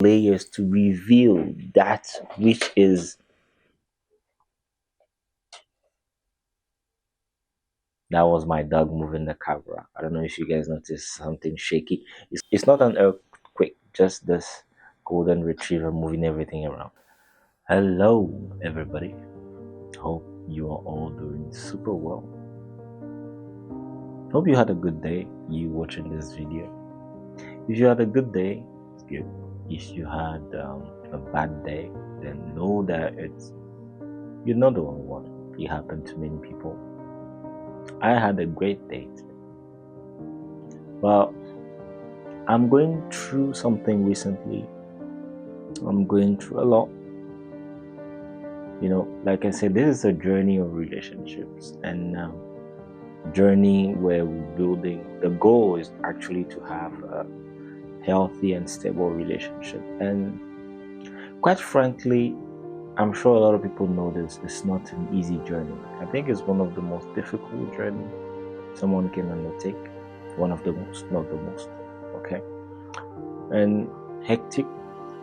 layers to reveal that which is. That was my dog moving the camera. I don't know if you guys noticed something shaky. It's not an earthquake, just this golden retriever moving everything around. Hello, everybody. Hope you are all doing super well. Hope you had a good day, you watching this video. If you had a good day, it's good. If you had a bad day, then know that you're not the only one. It happened to many people. I had a great day today. Well, I'm going through something recently. I'm going through a lot. Like I said, this is a journey of relationships and journey where we're building. The goal is actually to have a healthy and stable relationship. And quite frankly, I'm sure a lot of people know this. It's not an easy journey. I think it's one of the most difficult journey someone can undertake. One of the most, not the most. Okay. And hectic,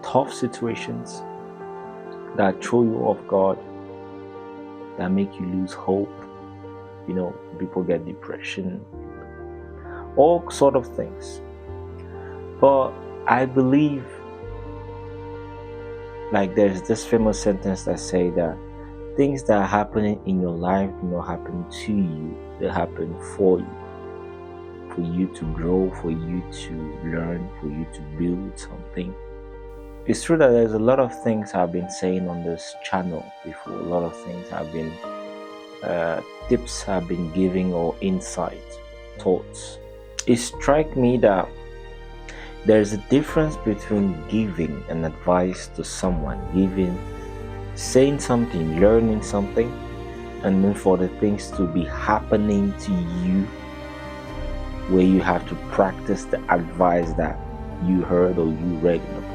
tough situations that throw you off guard, that make you lose hope. People get depression, all sort of things. But I believe, like, there's this famous sentence that say that things that are happening in your life do not happen to you, they happen for you to grow, for you to learn, for you to build something. It's true that there's a lot of things I've been saying on this channel before. A lot of things have been tips I've been giving, or insights, thoughts. It strikes me that there's a difference between giving an advice to someone, saying something, learning something, and then for the things to be happening to you, where you have to practice the advice that you heard or you read in the book.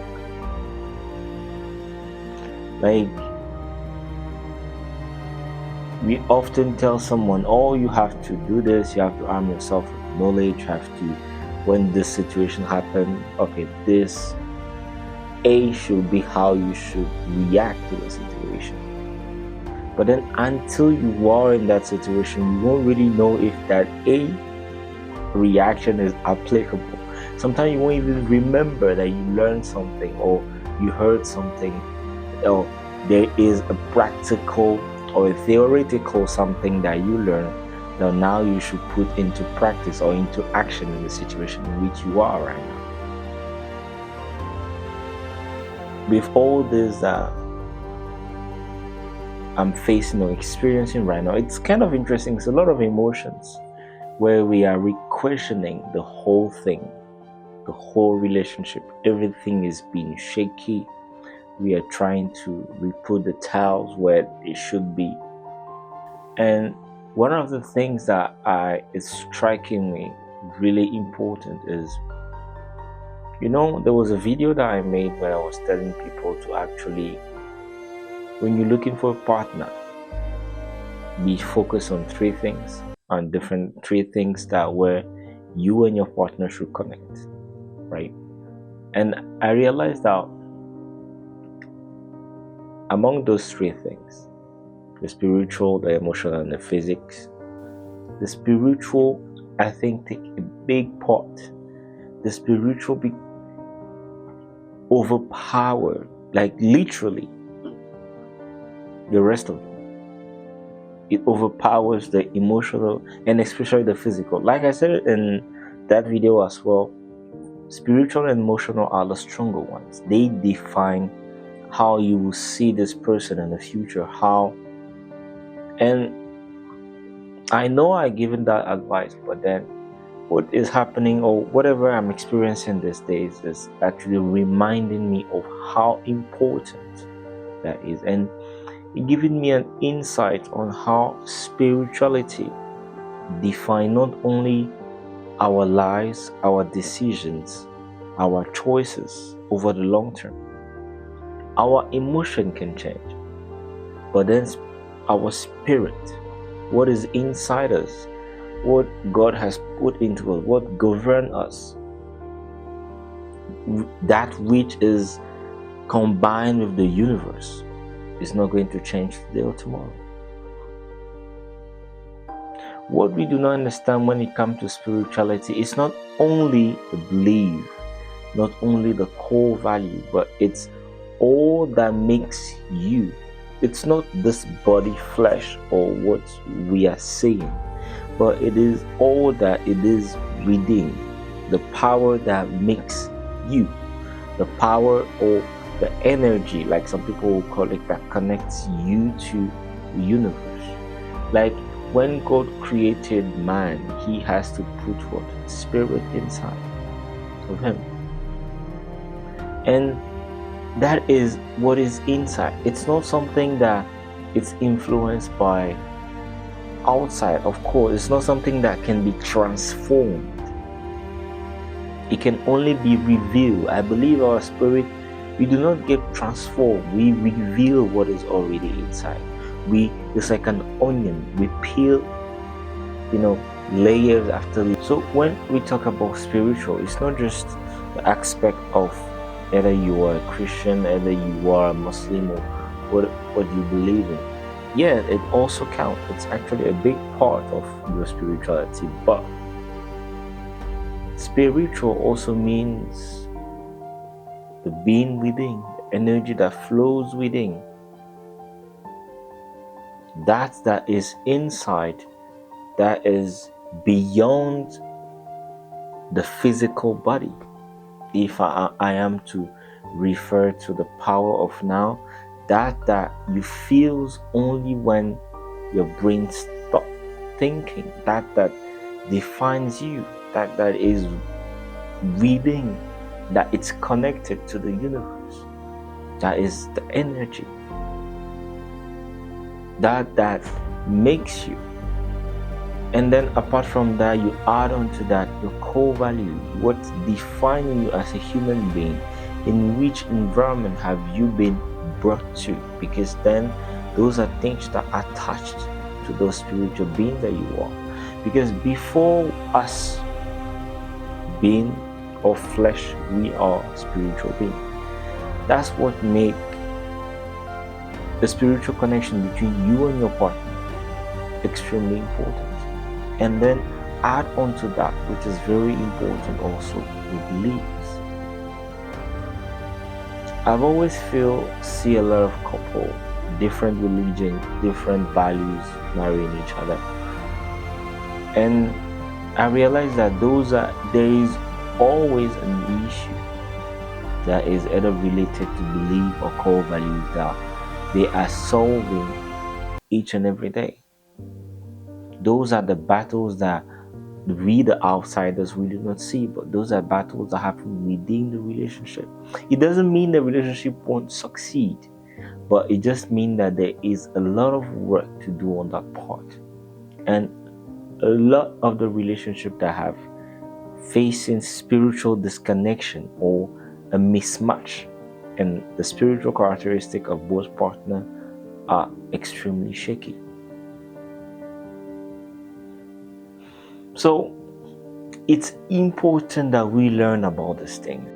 Like, we often tell someone, oh, you have to do this, you have to arm yourself with knowledge, you have to, when this situation happens, okay, this A should be how you should react to the situation. But then until you are in that situation, you won't really know if that A reaction is applicable. Sometimes you won't even remember that you learned something, or you heard something, or there is a practical or a theoretical something that you learn that now you should put into practice or into action in the situation in which you are right now. With all this that I'm facing or experiencing right now, it's kind of interesting. It's a lot of emotions where we are re-questioning the whole thing, the whole relationship. Everything is being shaky. We are trying to re-put the tiles where it should be. And one of the things that is striking me really important is, there was a video that I made where I was telling people to actually, when you're looking for a partner, be focused on three things that where you and your partner should connect, right? And I realized that among those three things, the spiritual, the emotional, and the physics, the spiritual, I think, take a big part. The spiritual be overpowered, like literally, the rest of them. It overpowers the emotional and especially the physical. Like I said in that video as well, spiritual and emotional are the stronger ones. They define how you will see this person in the future, and I know I've given that advice, but then what is happening, or whatever I'm experiencing these days, is actually reminding me of how important that is, and giving me an insight on how spirituality define not only our lives, our decisions, our choices over the long term. Our emotion can change, but then our spirit, what is inside us, what God has put into us, what governs us, that which is combined with the universe is not going to change today or tomorrow. What we do not understand when it comes to spirituality is not only the belief, not only the core value, but it's all that makes you. It's not this body, flesh, or what we are saying, but it is all that it is within, the power that makes you, the power or the energy, like some people will call it, that connects you to the universe. Like when God created man, he has to put what? Spirit inside of him. And that is what is inside. It's not something that it's influenced by outside. Of course, it's not something that can be transformed. It can only be revealed. I believe our spirit, we do not get transformed. We reveal what is already inside. It's like an onion. We peel, layers after layers. So when we talk about spiritual, it's not just the aspect of either you are a Christian, either you are a Muslim, or what you believe in. Yeah, it also counts. It's actually a big part of your spirituality. But spiritual also means the being within, the energy that flows within. That is inside, that is beyond the physical body. If I am to refer to the power of now, that you feels only when your brain stops thinking, that defines you, that is within, that it's connected to the universe, that is the energy that makes you. And then apart from that, you add on to that your core value, what defines you as a human being, in which environment have you been brought to, because then those are things that are attached to those spiritual beings that you are. Because before us being of flesh, we are spiritual beings. That's what makes the spiritual connection between you and your partner extremely important. And then add on to that, which is very important also, your beliefs. I've always see a lot of couple, different religion, different values marrying each other. And I realize that there is always an issue that is either related to belief or core values that they are solving each and every day. Those are the battles that we, the outsiders, we do not see, but those are battles that happen within the relationship. It doesn't mean the relationship won't succeed, but it just means that there is a lot of work to do on that part. And a lot of the relationship that have facing spiritual disconnection or a mismatch, and the spiritual characteristic of both partners are extremely shaky. So it's important that we learn about these things.